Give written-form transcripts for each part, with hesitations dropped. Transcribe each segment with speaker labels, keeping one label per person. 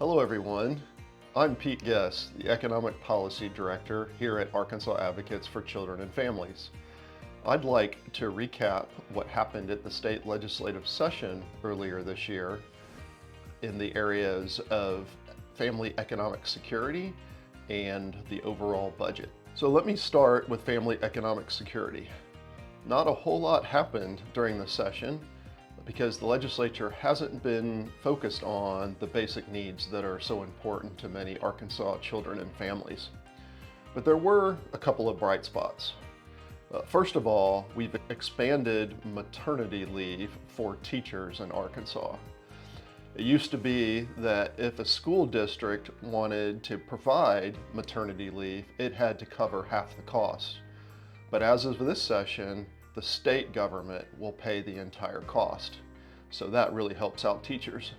Speaker 1: Hello everyone, I'm Pete Guess, the Economic Policy Director here at Arkansas Advocates for Children and Families. I'd like to recap what happened at the state legislative session earlier this year in the areas of family economic security and the overall budget. So let me start with family economic security. Not a whole lot happened during the session because the legislature hasn't been focused on the basic needs that are so important to many Arkansas children and families. But there were a couple of bright spots. First of all, we've expanded maternity leave for teachers in Arkansas. It used to be that if a school district wanted to provide maternity leave, it had to cover half the cost. But as of this session, the state government will pay the entire cost. So that really helps out teachers.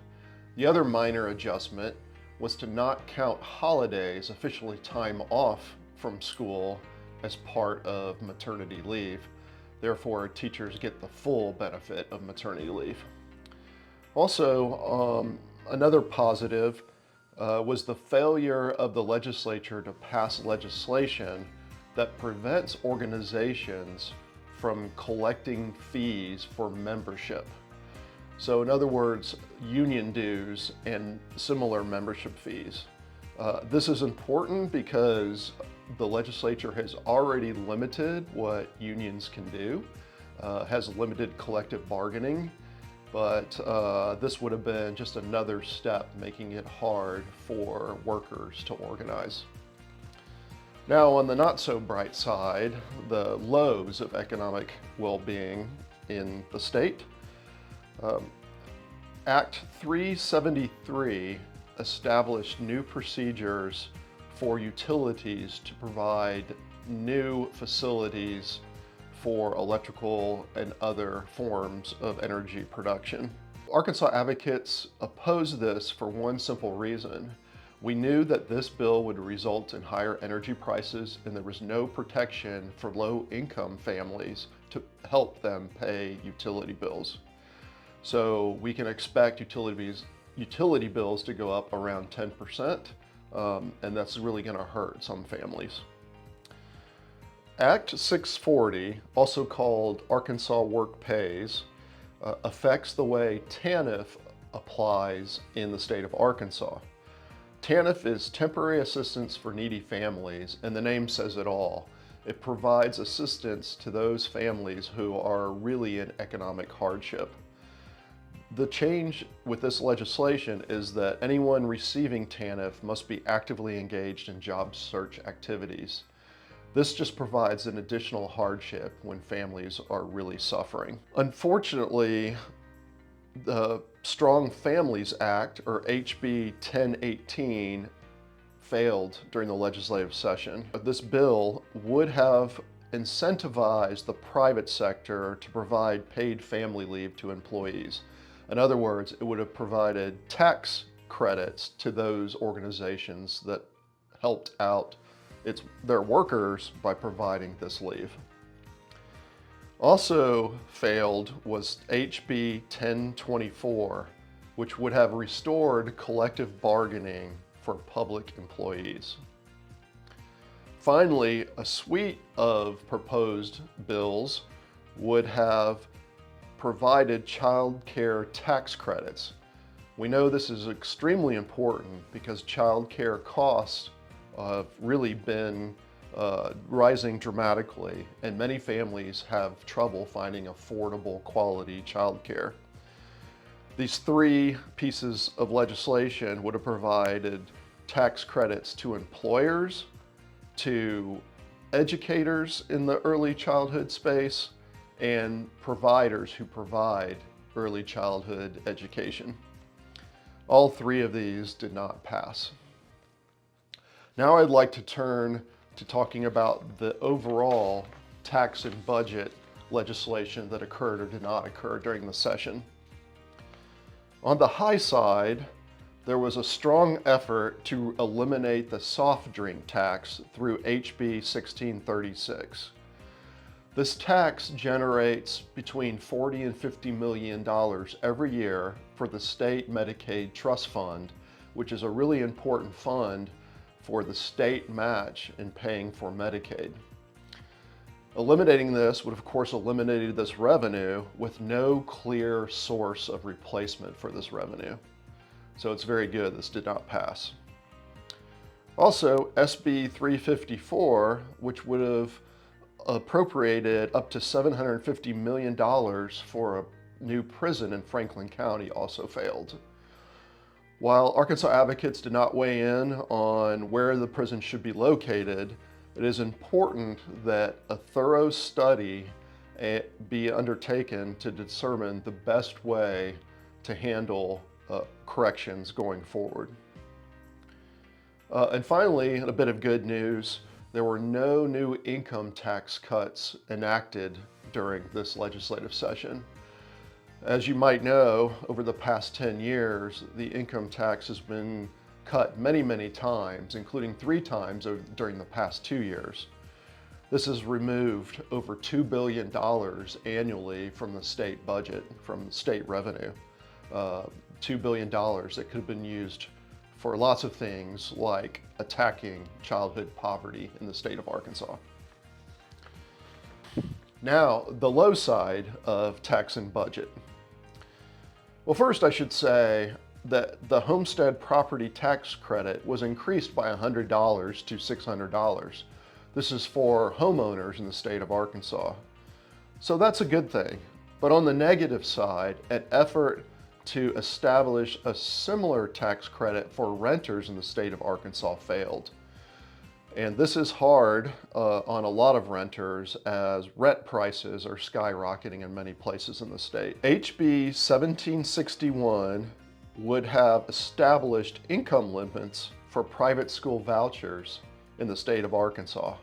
Speaker 1: The other minor adjustment was to not count holidays, officially time off from school, as part of maternity leave. Therefore, teachers get the full benefit of maternity leave. Also, another positive was the failure of the legislature to pass legislation that prevents organizations from collecting fees for membership. So in other words, union dues and similar membership fees. This is important because the legislature has already limited what unions can do, has limited collective bargaining, but this would have been just another step making it hard for workers to organize. Now, on the not so bright side, the lows of economic well-being in the state. Act 373 established new procedures for utilities to provide new facilities for electrical and other forms of energy production. Arkansas advocates opposed this for one simple reason. We knew that this bill would result in higher energy prices, and there was no protection for low-income families to help them pay utility bills. So we can expect utility bills to go up around 10%, and that's really going to hurt some families. Act 640, also called Arkansas Work Pays, affects the way TANF applies in the state of Arkansas. TANF is Temporary Assistance for Needy Families, and the name says it all. It provides assistance to those families who are really in economic hardship. The change with this legislation is that anyone receiving TANF must be actively engaged in job search activities. This just provides an additional hardship when families are really suffering. Unfortunately, the Strong Families Act, or HB 1018, failed during the legislative session. This bill would have incentivized the private sector to provide paid family leave to employees. In other words, it would have provided tax credits to those organizations that helped out their workers by providing this leave. Also failed was HB 1024, which would have restored collective bargaining for public employees. Finally, a suite of proposed bills would have provided child care tax credits. We know this is extremely important because child care costs have really been rising dramatically, and many families have trouble finding affordable quality child care. These three pieces of legislation would have provided tax credits to employers, to educators in the early childhood space, and providers who provide early childhood education. All three of these did not pass. Now I'd like to turn to talking about the overall tax and budget legislation that occurred or did not occur during the session. On the high side, there was a strong effort to eliminate the soft drink tax through HB 1636. This tax generates between $40 and $50 million every year for the state Medicaid trust fund, which is a really important fund for the state match in paying for Medicaid. Eliminating this would of course eliminated this revenue with no clear source of replacement for this revenue. So it's very good this did not pass. Also, SB 354, which would have appropriated up to $750 million for a new prison in Franklin County, also failed. While Arkansas advocates did not weigh in on where the prison should be located, it is important that a thorough study be undertaken to determine the best way to handle corrections going forward. And finally, a bit of good news, there were no new income tax cuts enacted during this legislative session. As you might know, over the past 10 years, the income tax has been cut many times, including 3 times during the past 2 years. This has removed over $2 billion annually from the state budget, from state revenue. $2 billion that could have been used for lots of things like attacking childhood poverty in the state of Arkansas. Now, the low side of tax and budget. Well, first I should say that the homestead property tax credit was increased by $100 to $600. This is for homeowners in the state of Arkansas. So that's a good thing. But on the negative side, an effort to establish a similar tax credit for renters in the state of Arkansas failed. And this is hard on a lot of renters as rent prices are skyrocketing in many places in the state. HB 1761 would have established income limits for private school vouchers in the state of Arkansas.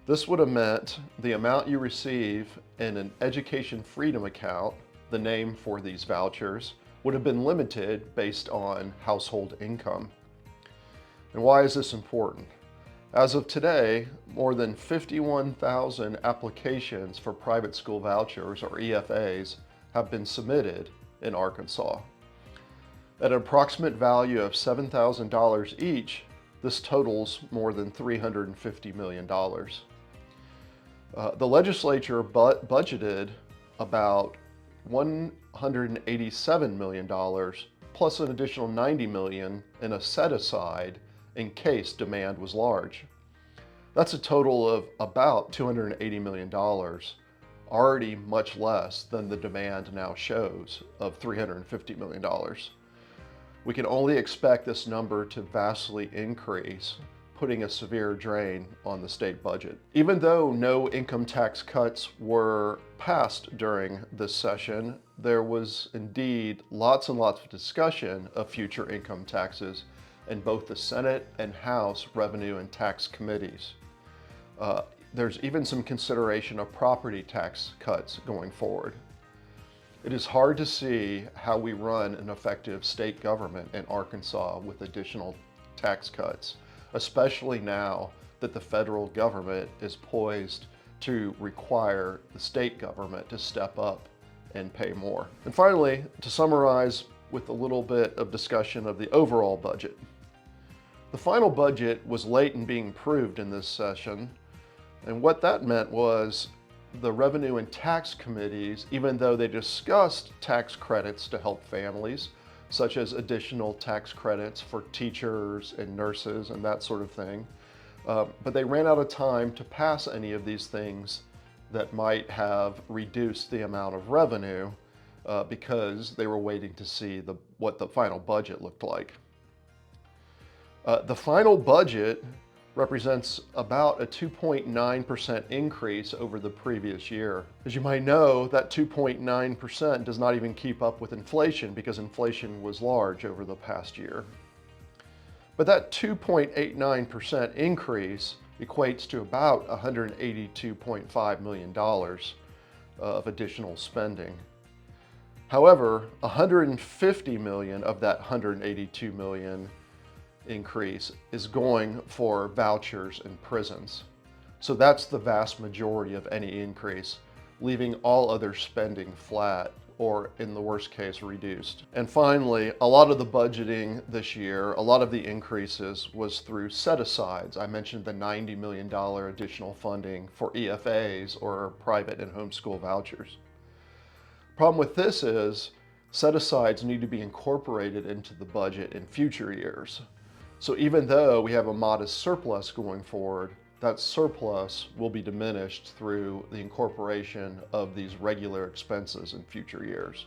Speaker 1: This would have meant the amount you receive in an education freedom account, the name for these vouchers, would have been limited based on household income. And why is this important? As of today, more than 51,000 applications for private school vouchers, or EFAs, have been submitted in Arkansas. At an approximate value of $7,000 each, this totals more than $350 million. The legislature budgeted about $187 million plus an additional $90 million in a set-aside in case demand was large. That's a total of about $280 million, already much less than the demand now shows of $350 million. We can only expect this number to vastly increase, putting a severe drain on the state budget. Even though no income tax cuts were passed during this session, there was indeed lots and lots of discussion of future income taxes in both the Senate and House Revenue and Tax Committees. There's even some consideration of property tax cuts going forward. It is hard to see how we run an effective state government in Arkansas with additional tax cuts, especially now that the federal government is poised to require the state government to step up and pay more. And finally, to summarize with a little bit of discussion of the overall budget. The final budget was late in being approved in this session, and what that meant was the Revenue and Tax Committees, even though they discussed tax credits to help families, such as additional tax credits for teachers and nurses and that sort of thing, but they ran out of time to pass any of these things that might have reduced the amount of revenue because they were waiting to see what the final budget looked like. The final budget represents about a 2.9% increase over the previous year. As you might know, that 2.9% does not even keep up with inflation because inflation was large over the past year. But that 2.89% increase equates to about $182.5 million of additional spending. However, $150 million of that $182 million increase is going for vouchers and prisons. So that's the vast majority of any increase, leaving all other spending flat or in the worst case, reduced. And finally, a lot of the budgeting this year, a lot of the increases was through set-asides. I mentioned the $90 million additional funding for EFAs, or private and homeschool vouchers. Problem with this is set-asides need to be incorporated into the budget in future years. So even though we have a modest surplus going forward, that surplus will be diminished through the incorporation of these regular expenses in future years,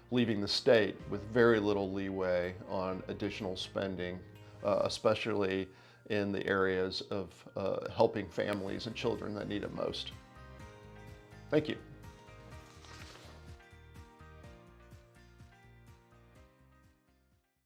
Speaker 1: leaving the state with very little leeway on additional spending, especially in the areas of helping families and children that need it most. Thank you.